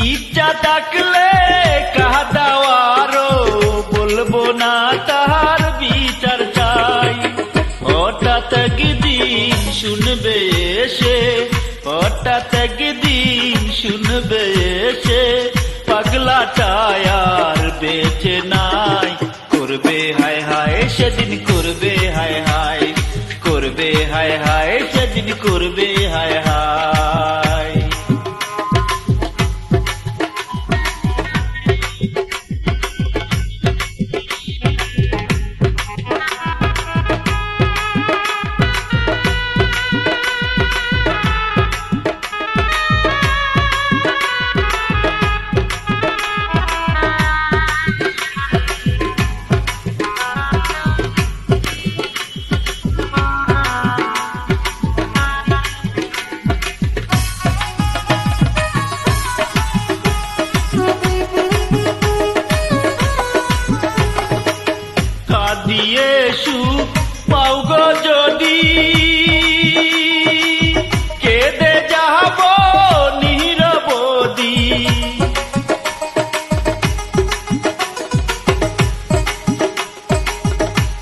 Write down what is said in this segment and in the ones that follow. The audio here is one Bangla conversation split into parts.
ইচ্ছা থাকলে কাহা দাওয়ারো বলবো না তাহার বিচার চাই। হঠাৎ একদিন শুনবে এসে, হঠাৎ একদিন শুনবে এসে, পাগলাটায় আর বেঁচে নাই। করবে হায় হায় সেদিন, করবে হায় হায়, করবে হায় হায় সেদিন, করবে হায় হায়। দিয়ে সুখ পাও গো যদি, কেঁদে যাব নিরবধি।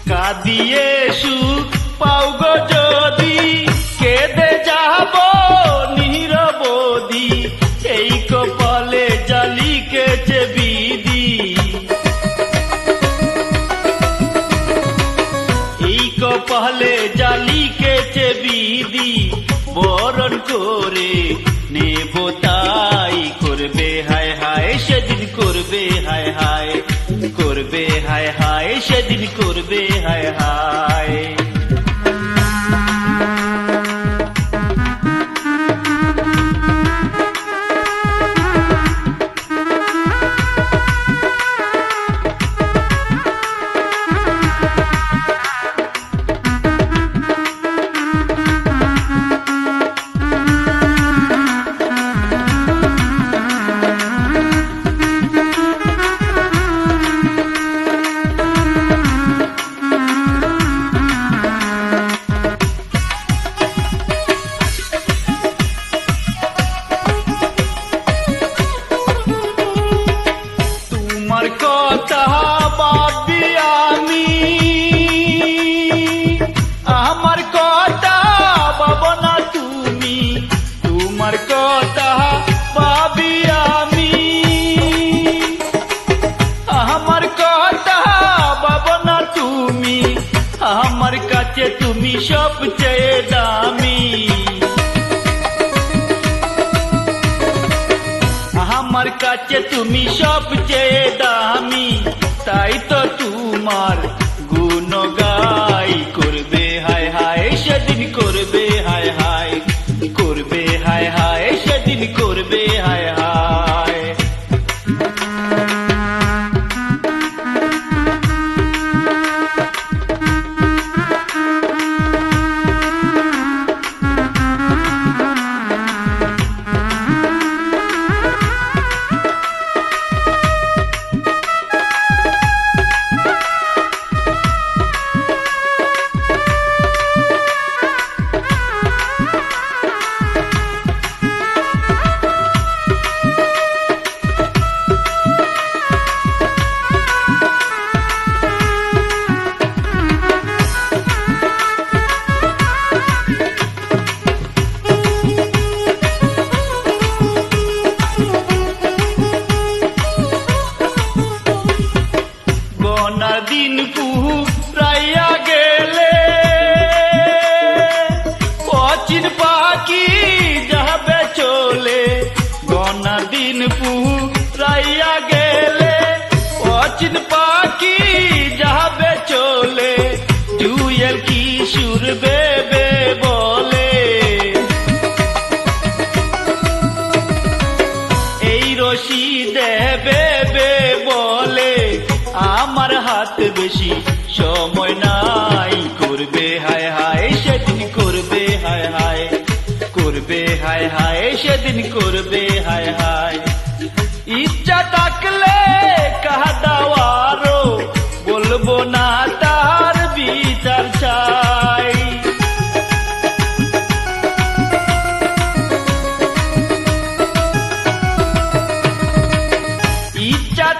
কাঁদিয়ে সুখ পাও গো যদি, কেঁদে যাব নিরবধি। এই কপালে জালি কেচে বিধি, কপালে জালি কেচে বিধি। বরণ করে নেব তাই, করবে হায় হায় সেদিন, করবে হায় হায়, করবে হায় হায় সেদিন, করবে হায় হায়। তোমার কথা ভাবি আমি, আমার কথা ভাবো না তুমি। তোমার কথা ভাবি আমি, আমার কথা ভাবো না তুমি। আমার কাছে তুমি সবচেয়ে দামি, আমার কাছে তুমি সবচেয়ে দামি। তাই তো তোমার গুণ গাই, করবে হায় হায় সেদিন, করবে হায় হায়, করবে হায় হায় সেদিন, করবে হায় হায়। দিন পুরাইয়া গেলে, অচিন পাখি যাবে চলে। গনা দিন পুরাইয়া গেলে, অচিন পাখি যাবে চলে। জুয়েল কিশোর বেবে বলে, এই রশি দেবে বলে। আমার হাত বেশি সময় নাই, করবে হায় হায় সেদিন, করবে হায় হায়, করবে হায় হায় সেদিন, করবে হায় হায়। ইচ্ছা থাকলে কাহা দাওয়ারো বলবো না তার বিচার চাই।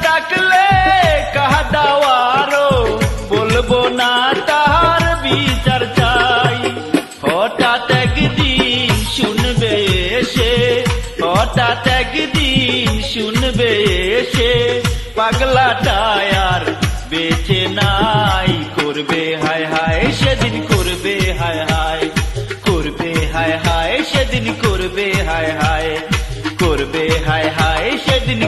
ডাকলে কাহা দাওয়ারো বলবো না তার বিচার চাই। হঠাৎ একদিন শুনবে এসে, হঠাৎ একদিন শুনবে এসে, পাগলাটা আর বেঁচে নাই। করবে হায় হায় সেদিন, করবে হায় হায়, করবে হায় হায় সেদিন, করবে হায় হায়, করবে হায় হায় সেদিন।